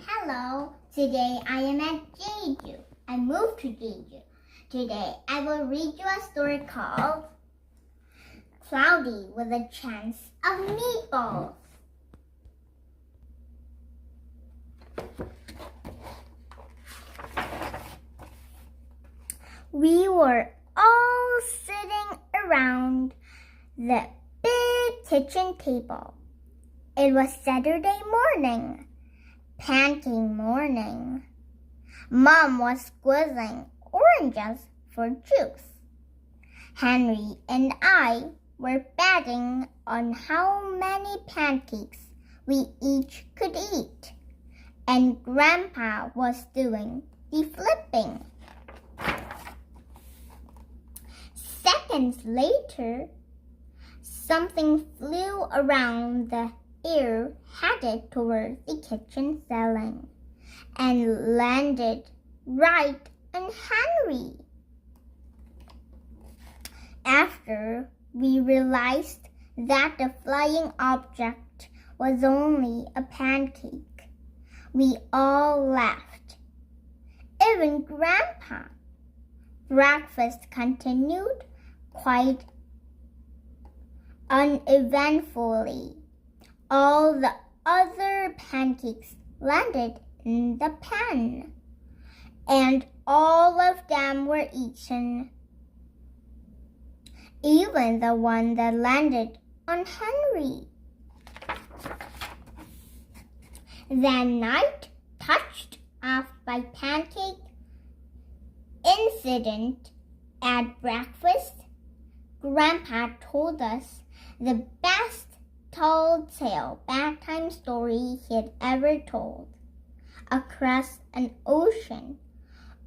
Hello, today I am at Judi. I moved to Judi. Today I will read you a story called Cloudy with a Chance of Meatballs. We were all sitting around the big kitchen table. It was Saturday morning. Pancake morning. Mom was squeezing oranges for juice. Henry and I were betting on how many pancakes we each could eat. And Grandpa was doing the flipping. Seconds later, something flew around the air headed toward the kitchen ceiling and landed right on Henry. After we realized that the flying object was only a pancake, we all laughed. Even Grandpa. Breakfast continued quite uneventfully. All the other pancakes landed in the pan, and all of them were eaten, even the one that landed on Henry. That night, touched off by pancake incident at breakfast, Grandpa told us the best tall tale bedtime story he had ever told. Across an ocean,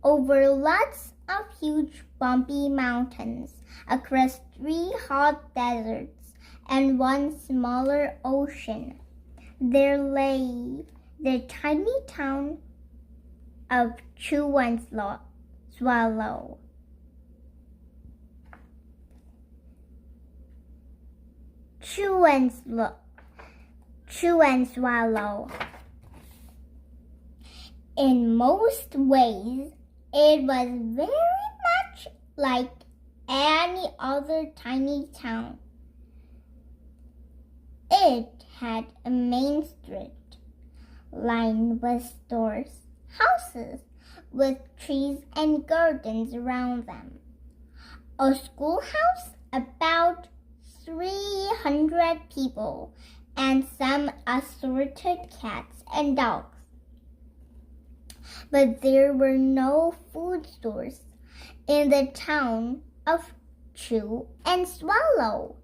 over lots of huge bumpy mountains, across 3 hot deserts and 1 smaller ocean, there lay the tiny town of Swallow. Chew and swallow. In most ways, it was very much like any other tiny town. It had a main street lined with stores, houses with trees and gardens around them, a schoolhouse, about 300 people, and some assorted cats and dogs. But there were no food stores in the town of Chew and Swallow.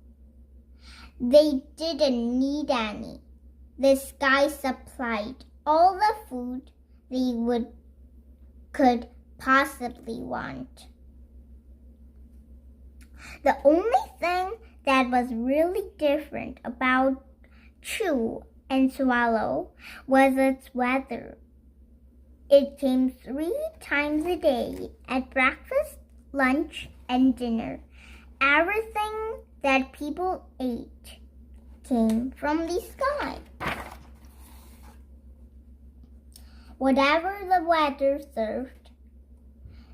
They didn't need any. The sky supplied all the food they could possibly want. The only thing that was really different about Chew and Swallow was its weather. It came 3 times a day at breakfast, lunch, and dinner. Everything that people ate came from the sky. Whatever the weather served,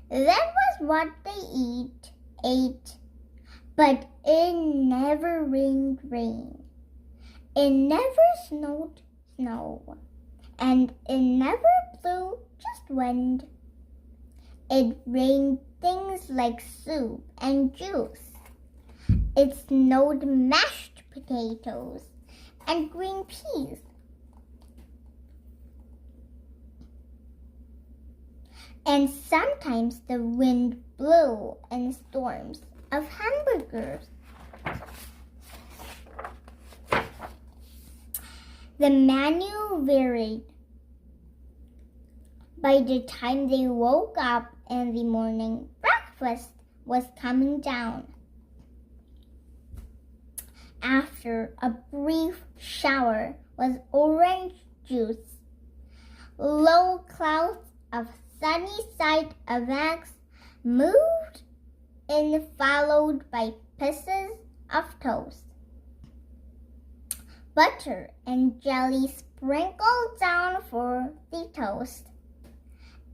that was what they ate. But it never rained rain. It never snowed snow. And it never blew just wind. It rained things like soup and juice. It snowed mashed potatoes and green peas. And sometimes the wind blew in storms of hamburgers. The menu varied. By the time they woke up in the morning, breakfast was coming down. After a brief shower was orange juice. Low clouds of sunny side of eggs moved in, followed by pieces of toast. Butter and jelly sprinkled down for the toast,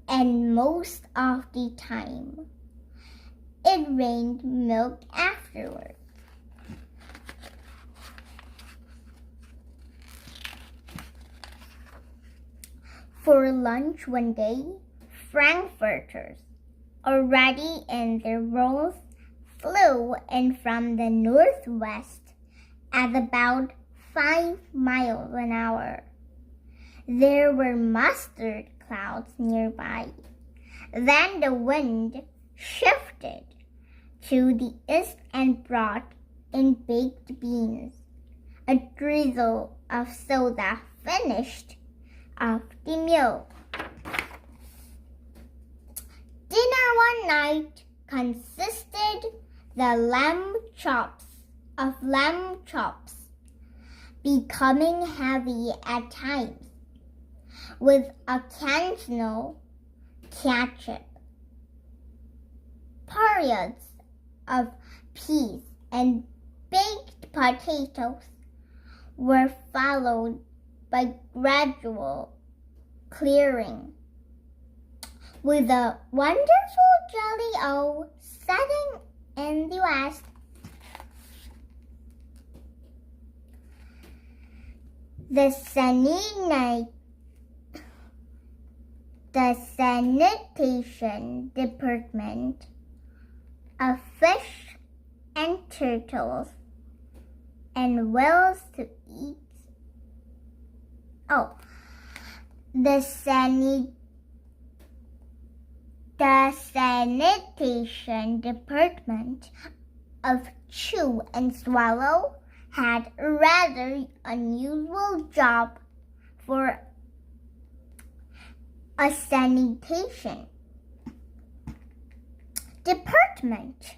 and most of the time, it rained milk afterward. For lunch one day, frankfurters, already in their rolls, flew in from the northwest at about 5 miles an hour. There were mustard clouds nearby. Then the wind shifted to the east and brought in baked beans. A drizzle of soda finished off the meal. Dinner one night consisted of lamb chops, becoming heavy at times, with occasional ketchup. Portions of peas and baked potatoes were followed by gradual clearing, with a wonderful jelly-o setting in the west. The sanitation department of fish and turtles and whales to eat. The sanitation department of Chew and Swallow had a rather unusual job for a sanitation department.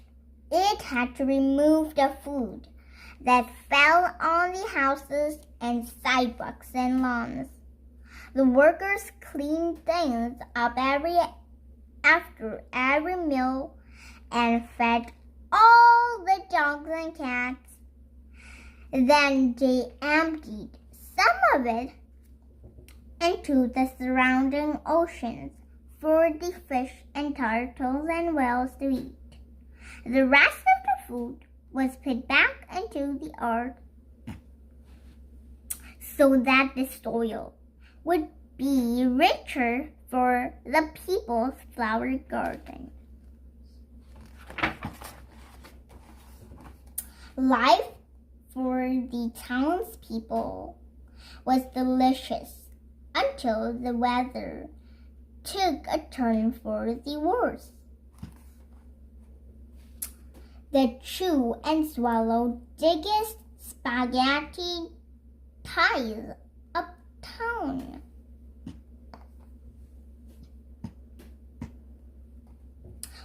It had to remove the food that fell on the houses and sidewalks and lawns. The workers cleaned things up after every meal and fed all the dogs and cats. Then they emptied some of it into the surrounding oceans for the fish and turtles and whales to eat. The rest of the food was put back into the earth so that the soil would be richer for the people's flower garden. Life for the townspeople was delicious until the weather took a turn for the worse. The Chew and Swallow diggest spaghetti pies uptown.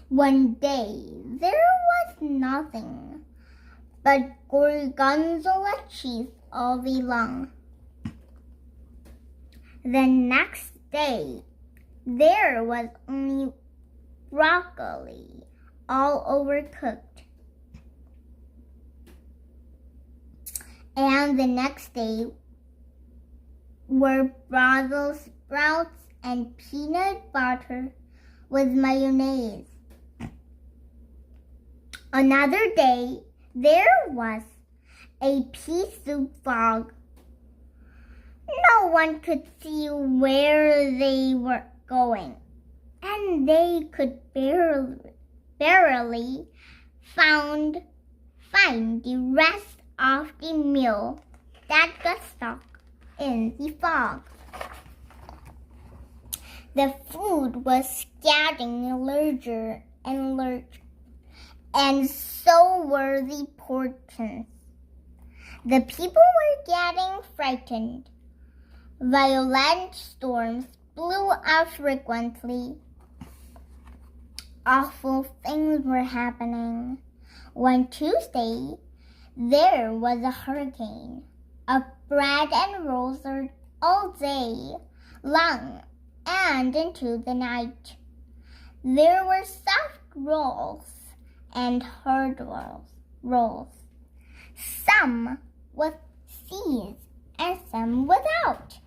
One day there was nothing but gorgonzola cheese all day long. The next day there was only broccoli, all overcooked. And the next day were Brussels sprouts and peanut butter with mayonnaise. Another day, there was a pea soup fog. No one could see where they were going, and they could barely find the rest of the meal that got stuck in the fog. The food was getting larger and larger, and so were the portions. The people were getting frightened. Violent storms blew out frequently. Awful things were happening. One Tuesday, there was a hurricane of bread and rolls all day long and into the night. There were soft rolls and hard rolls, some with seeds and some without.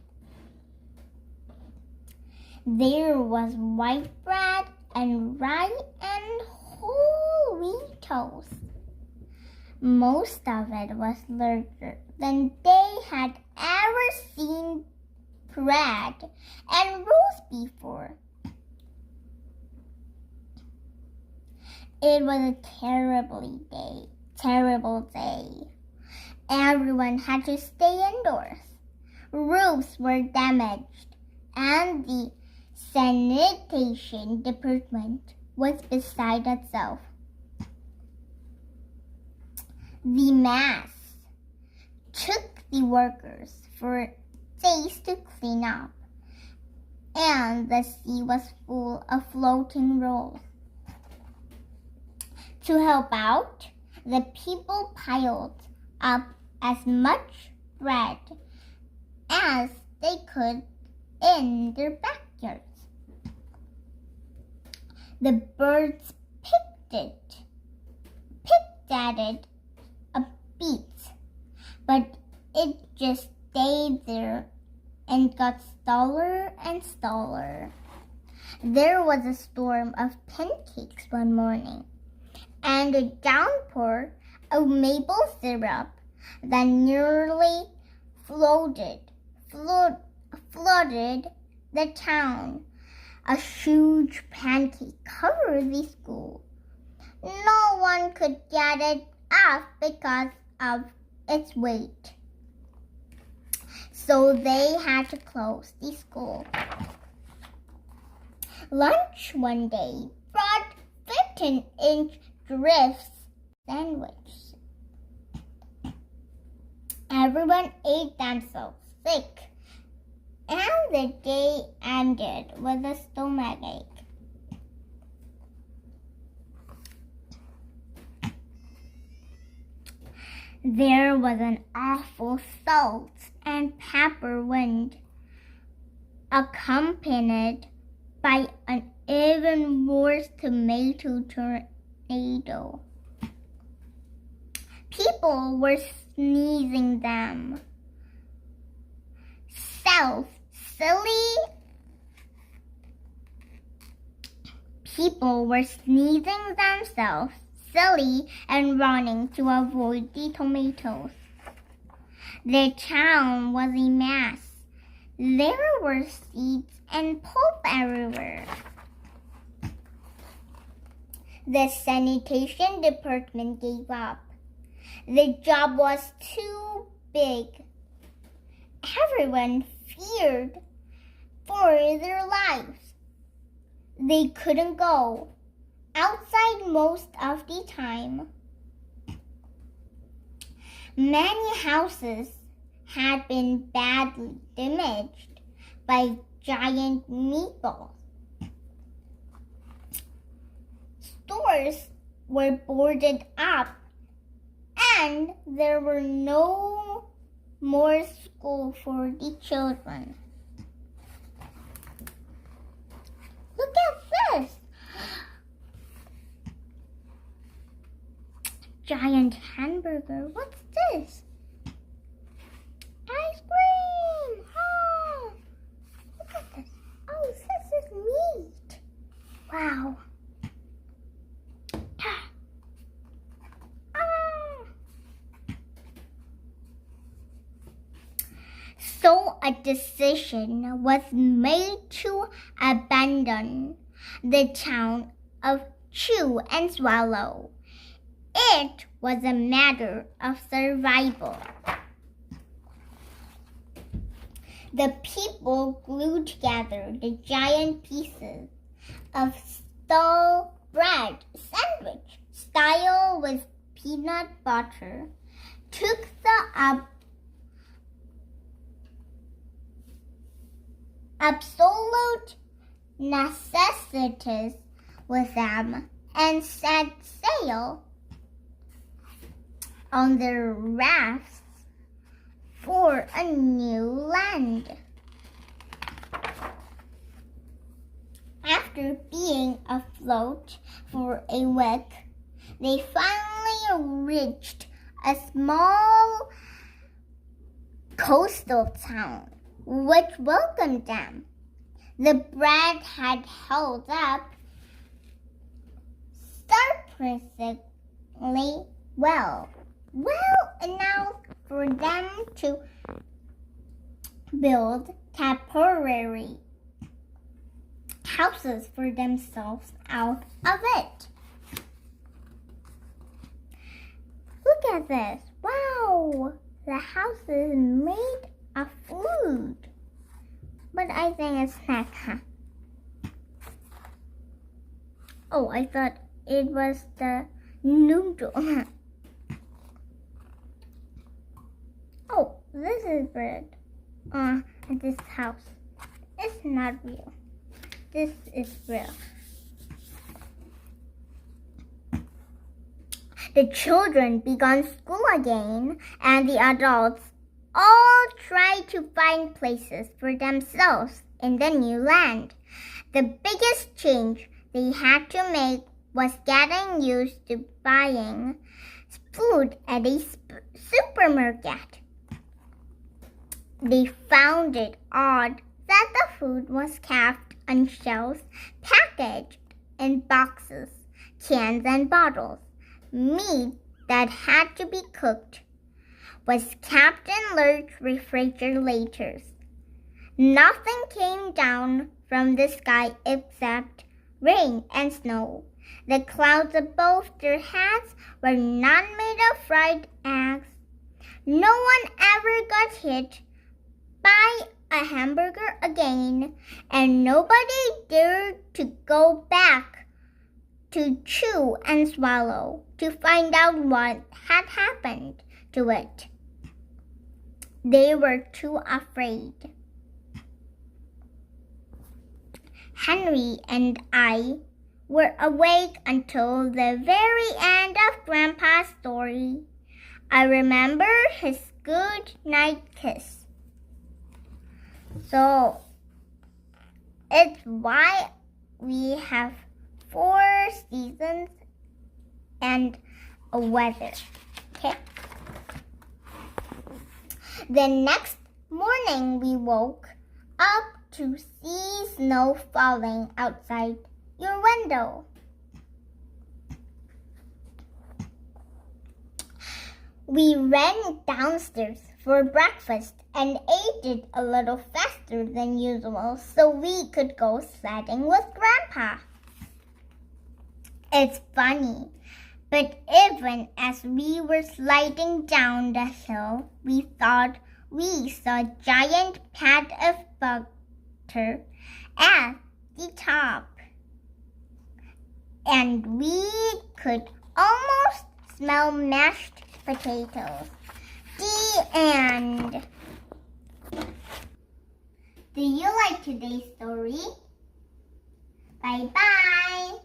There was white bread and rye and whole wheat toast. Most of it was larger than they had ever seen bread and roast before. It was a terrible day. Everyone had to stay indoors. Roofs were damaged, and the sanitation department was beside itself. The mess took the workers for days to clean up, and the sea was full of floating rolls. To help out, the people piled up as much bread as they could in their backyards. The birds picked at it a bit, but it just stayed there and got staller and staller. There was a storm of pancakes one morning, and a downpour of maple syrup that nearly flooded the town. A huge pancake covered the school. No one could get it off because of its weight, so they had to close the school. Lunch one day brought 15-inch drifts sandwiches. Everyone ate themselves sick, and the day ended with a stomachache. There was an awful salt and pepper wind, accompanied by an even worse tomato tornado. People were sneezing them. People were sneezing themselves silly and running to avoid the tomatoes. The town was a mess. There were seeds and pulp everywhere. The sanitation department gave up. The job was too big. Everyone feared for their lives. They couldn't go outside most of the time. Many houses had been badly damaged by giant meatballs. Stores were boarded up, and there were no more school for the children. Look at this! Giant hamburger. What's this? Ice cream! Oh, look at this. Oh, this is meat. Wow. So a decision was made to abandon the town of Chew and Swallow. It was a matter of survival. The people glued together the giant pieces of stale bread sandwich style with peanut butter, took the absolute necessities with them, and set sail on their rafts for a new land. After being afloat for a week, they finally reached a small coastal town which welcomed them. The bread had held up surprisingly well enough for them to build temporary houses for themselves out of it. Look at this. Wow! The house is made of food. But I think it's snack, huh? Oh, I thought it was the noodle. Oh, this is bread. This house. It's not real. This is real. The children began school again, and the adults all tried to find places for themselves in the new land. The biggest change they had to make was getting used to buying food at a supermarket. They found it odd that the food was kept on shelves, packaged in boxes, cans, and bottles. Meat that had to be cooked was kept in large refrigerators. Nothing came down from the sky except rain and snow. The clouds above their heads were not made of fried eggs. No one ever got hit by a hamburger again, and nobody dared to go back to chew and swallow to find out what had happened to it. They were too afraid. Henry and I were awake until the very end of Grandpa's story. I remember his good night kiss. So, it's why we have 4 seasons and a weather. Okay? The next morning we woke up to see snow falling outside your window. We ran downstairs for breakfast and ate it a little faster than usual so we could go sledding with Grandpa. It's funny, but even as we were sliding down the hill, we thought we saw a giant pat of butter at the top. And we could almost smell mashed potatoes. The end. Do you like today's story? Bye-bye.